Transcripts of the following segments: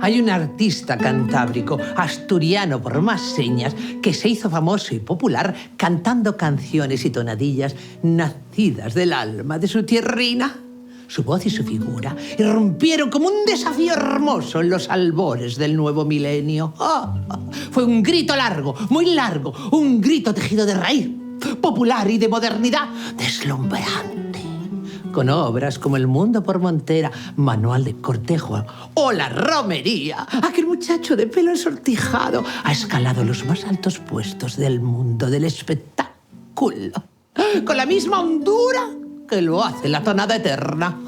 Hay un artista cantábrico, asturiano por más señas, que se hizo famoso y popular cantando canciones y tonadillas nacidas del alma de su tierrina. Su voz y su figura irrumpieron como un desafío hermoso en los albores del nuevo milenio. Fue un grito largo, muy largo, un grito tejido de raíz, popular y de modernidad, deslumbrante. Con obras como El mundo por Montera, Manual de cortejo o La romería, aquel muchacho de pelo ensortijado ha escalado los más altos puestos del mundo del espectáculo, con la misma hondura que lo hace la tonada eterna.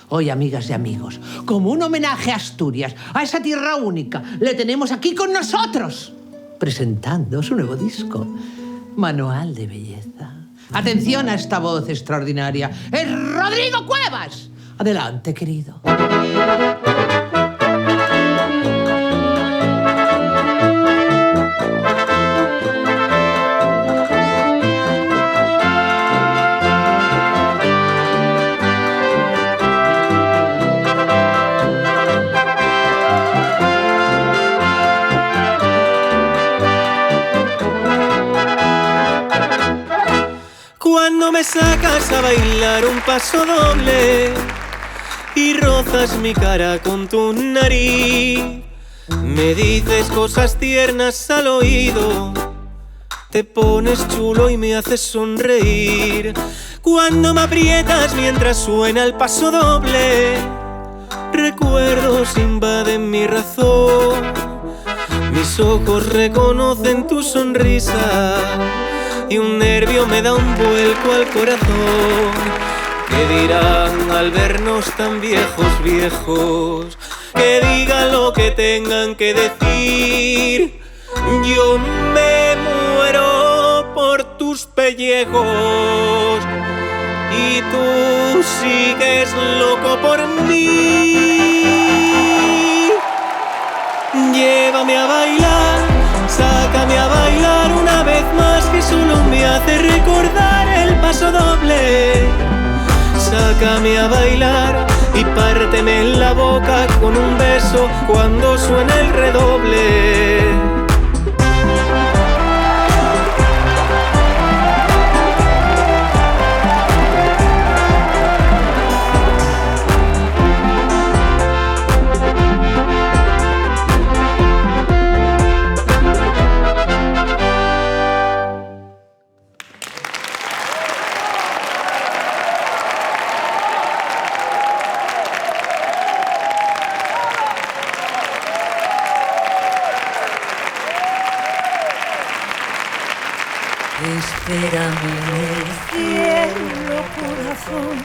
Hoy, amigas y amigos, como un homenaje a Asturias, a esa tierra única, le tenemos aquí con nosotros, presentando su nuevo disco, Manual de Belleza. Atención a esta voz extraordinaria. ¡Es Rodrigo Cuevas! Adelante, querido. Cuando me sacas a bailar un paso doble y rozas mi cara con tu nariz, me dices cosas tiernas al oído, te pones chulo y me haces sonreír. Cuando me aprietas mientras suena el paso doble, recuerdos invaden mi razón, mis ojos reconocen tu sonrisa y un nervio me da un vuelco al corazón. ¿Qué dirán al vernos tan viejos, viejos? Que digan lo que tengan que decir. Yo me muero por tus pellejos y tú sigues loco por mí. Llévame a bailar, sácame a bailar una vez más, que solo me hace recordar el paso doble. Sácame a bailar y párteme en la boca con un beso cuando suene el redoble. Espérame en el cielo, corazón,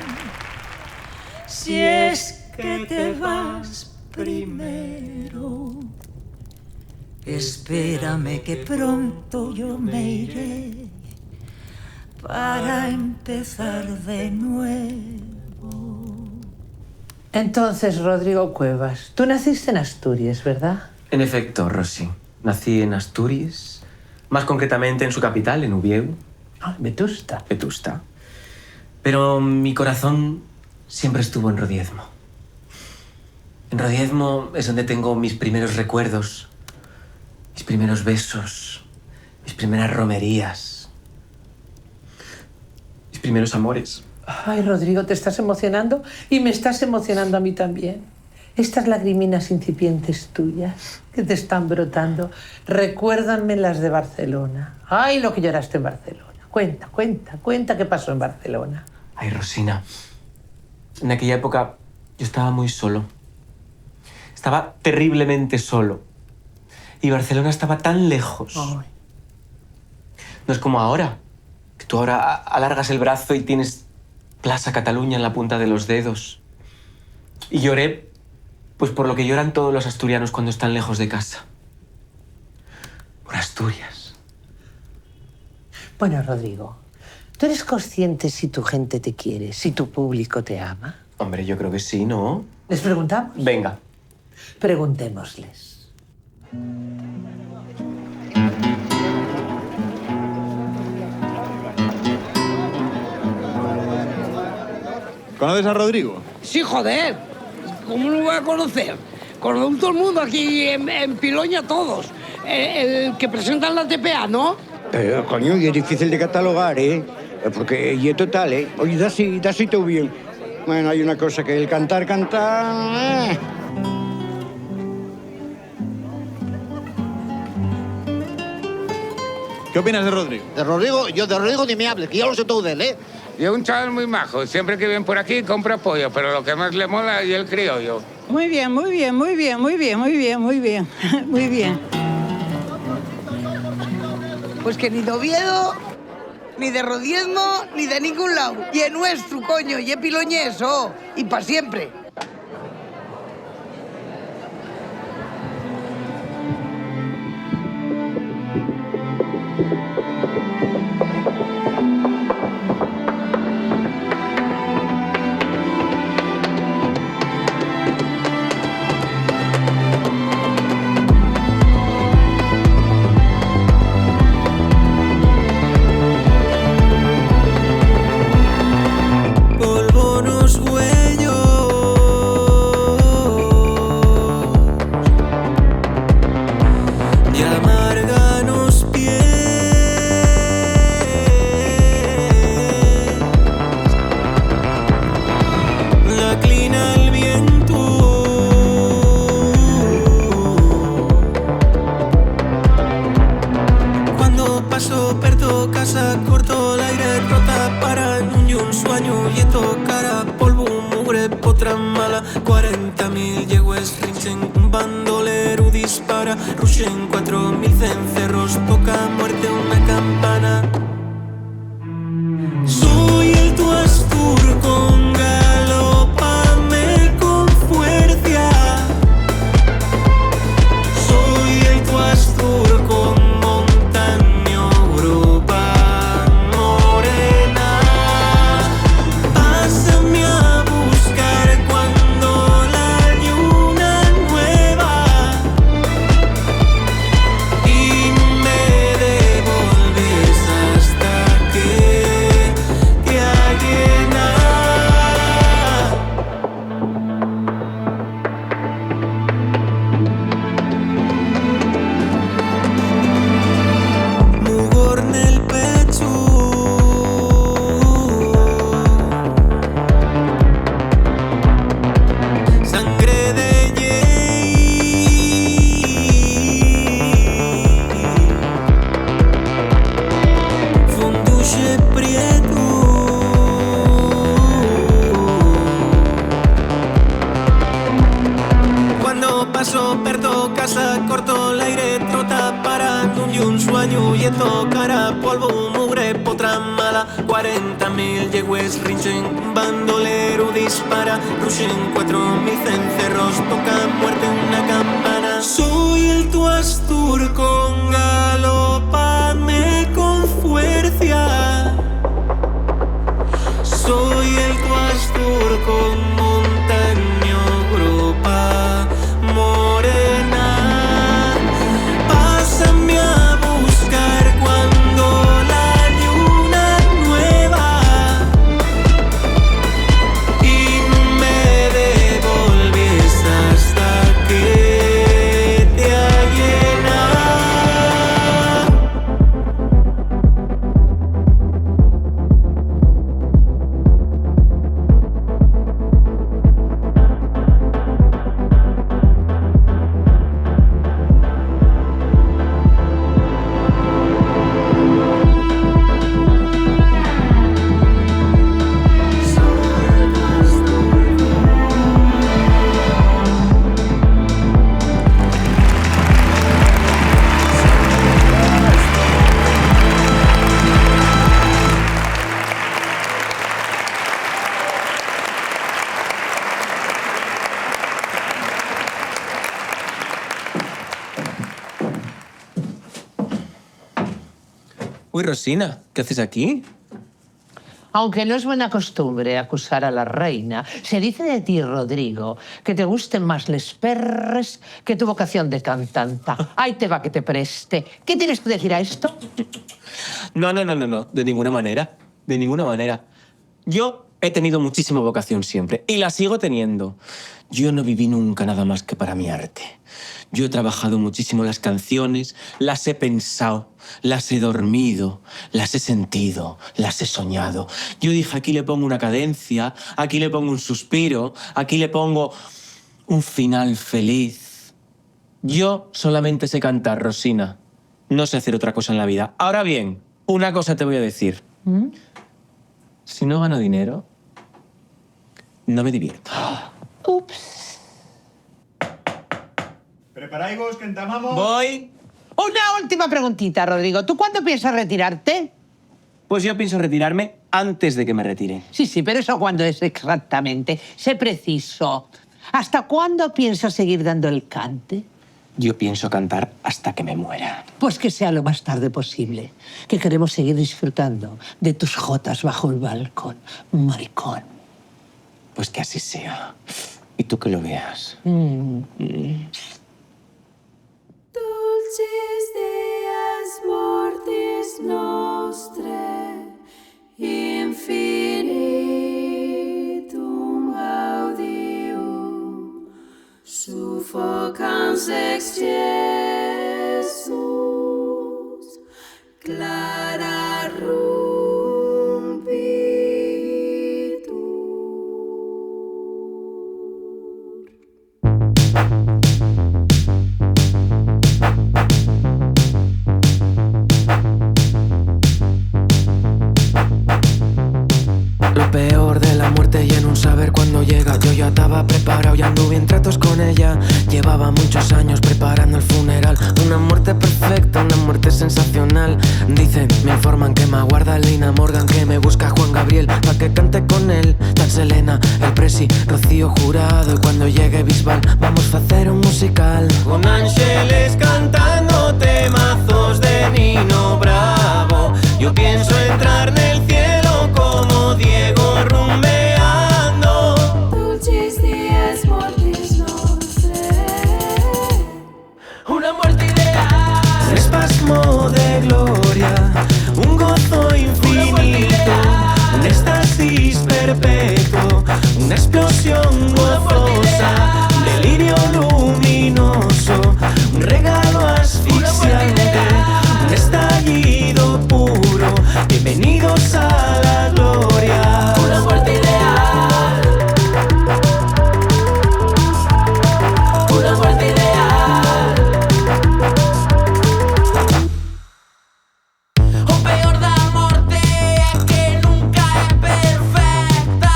si es que te vas primero. Espérame que pronto yo me iré para empezar de nuevo. Entonces, Rodrigo Cuevas, tú naciste en Asturias, ¿verdad? En efecto, Rosy. Nací en Asturias, más concretamente en su capital, en Ubieu. Vetusta. Vetusta. Pero mi corazón siempre estuvo en Rodiezmo. En Rodiezmo es donde tengo mis primeros recuerdos, mis primeros besos, mis primeras romerías, mis primeros amores. Ay, Rodrigo, te estás emocionando y me estás emocionando a mí también. Estas lagriminas incipientes tuyas que te están brotando, recuérdanme las de Barcelona. Ay, lo que lloraste en Barcelona. Cuenta qué pasó en Barcelona. Ay, Rosina, en aquella época yo estaba muy solo. Estaba terriblemente solo. Y Barcelona estaba tan lejos. Ay. No es como ahora, que tú ahora alargas el brazo y tienes Plaza Cataluña en la punta de los dedos. Y lloré, pues por lo que lloran todos los asturianos cuando están lejos de casa. Por Asturias. Bueno, Rodrigo, ¿tú eres consciente si tu gente te quiere, si tu público te ama? Hombre, yo creo que sí, ¿no? ¿Les preguntamos? Venga. Preguntémosles. ¿Conoces a Rodrigo? Sí, joder. ¿Cómo lo voy a conocer? Con todo el mundo aquí en Piloña, todos. El que presentan la TPA, ¿no? Pero, coño, y es difícil de catalogar, ¿eh? Porque y es total, ¿eh? Oye, da así todo bien. Bueno, hay una cosa que el cantar... ¿Qué opinas de Rodrigo? De Rodrigo ni me hables, que yo lo sé todo de él, ¿eh? Y es un chaval muy majo. Siempre que viene por aquí compra pollo, pero lo que más le mola es el criollo. Muy bien, muy bien, muy bien, muy bien, muy bien, muy bien, muy bien. Pues que ni de Oviedo, ni de Rodiezmo, ni de ningún lado. Y es nuestro, coño, y es piloñés, oh, y para siempre. Rushen 4000 cencerros, toca muerte una campana. Soy el tu Astur con galopame con fuerza. Soy el tu Astur con montaño, Europa morena. Pásame a buscar cuando la luna nueva. Y me devolves hasta que te llena. Mugor en el pecho. Sangre de llei. Funduche prieto. Cuando paso perto casa, corto el aire, trota para un sueño y tocará polvo, mugre, potra mala. 40.000 yegües rinchen, bandolero dispara. Rushen 4000 cencerros, toca muerte una campana. Soy el tu Astur con galopame con fuerza. Soy el tu Astur con montaño, Europa morena. Pásame a buscar cuando la luna nueva. Y me devolves hasta que te llena. Uy, Rosina, ¿qué haces aquí? Aunque no es buena costumbre acusar a la reina, se dice de ti, Rodrigo, que te gusten más les perres que tu vocación de cantanta. Ahí te va que te preste. ¿Qué tienes que decir a esto? No, de ninguna manera. De ninguna manera. Yo He tenido muchísima vocación siempre y la sigo teniendo. Yo no viví nunca nada más que para mi arte. Yo he trabajado muchísimo las canciones, las he pensado, las he dormido, las he sentido, las he soñado. Yo dije, aquí le pongo una cadencia, aquí le pongo un suspiro, aquí le pongo un final feliz. Yo solamente sé cantar, Rosina. No sé hacer otra cosa en la vida. Ahora bien, una cosa te voy a decir. Si no gano dinero, no me divierto. Ups. ¿Preparáis vos que entamamos? Voy. Una última preguntita, Rodrigo. ¿Tú cuándo piensas retirarte? Pues yo pienso retirarme antes de que me retire. Sí, pero ¿eso cuándo es exactamente? Sé preciso. ¿Hasta cuándo piensas seguir dando el cante? Yo pienso cantar hasta que me muera. Pues que sea lo más tarde posible. Que queremos seguir disfrutando de tus jotas bajo el balcón, maricón. Pues que así sea. Y tú que lo veas. Dulcis dies mortis nostre, infinitum gaudium, suffocans excelsus, clara Lo peor de la muerte y en un saber cuándo llega. Yo ya estaba preparado y anduve en tratos con ella. Llevaba muchos años preparando el funeral. Una muerte perfecta, una muerte sensacional. Dicen, me informan que me aguarda Lina Morgan, que me busca Juan Gabriel pa' que cante con él. Tan Selena, el Presi, Rocío Jurado. Y cuando llegue Bisbal vamos a hacer un musical. Con Ángeles cantando temazos de Nino Bravo. Yo pienso entrar en el cielo como Diego rumbeando. Dulcis dies mortis nostre. Una muerte ideal, un espasmo de gloria, un gozo infinito, un éxtasis perpetuo, una explosión gozosa, un delirio luminoso, un regalo asfixiante, un estallido puro. Bienvenidos a la gloria. Una muerte ideal. Una muerte ideal. O peor da morte é que nunca é perfecta.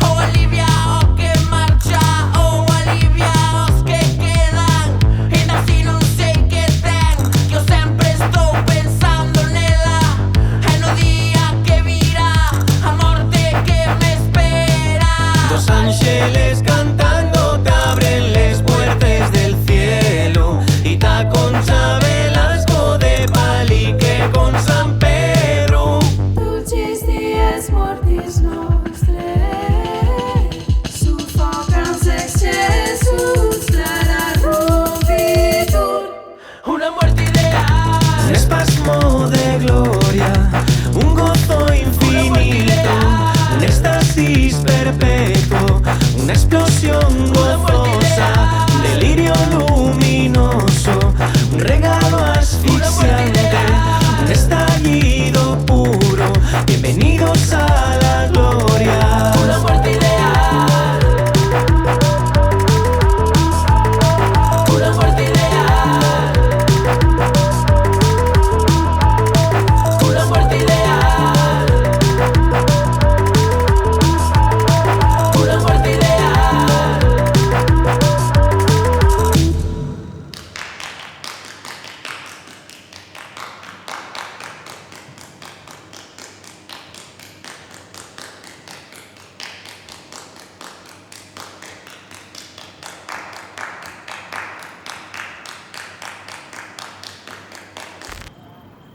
Ou alivia o que marcha, ou alivia os que quedan. Ainda así non sei que ten, que eu sempre estou pensando nela. É no día que virá a morte que me espera. Dos ángeles cantando te abren les puertas del cielo. Y ta Concha Velasco de palique con San Pedro. Dulcis dies mortis nostre, suffocans excelsus, clara rumbitur. Una muerte ideal, un espasmo de gloria, un gozo infinito, un éxtasis perpetuo, una explosión gozosa, un delirio luminoso, un regalo asfixiante, un estallido puro. Bienvenidos a la gloria. Una muerte ideal. Una muerte ideal. Una muerte ideal. Una muerte ideal.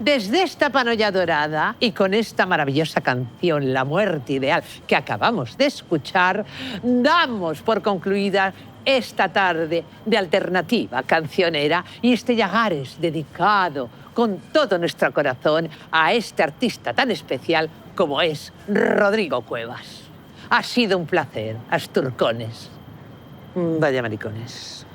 Desde esta panolla dorada y con esta maravillosa canción, La muerte ideal, que acabamos de escuchar, damos por concluida esta tarde de alternativa cancionera y este Llagares dedicado con todo nuestro corazón a este artista tan especial como es Rodrigo Cuevas. Ha sido un placer, Asturcones. Vaya maricones.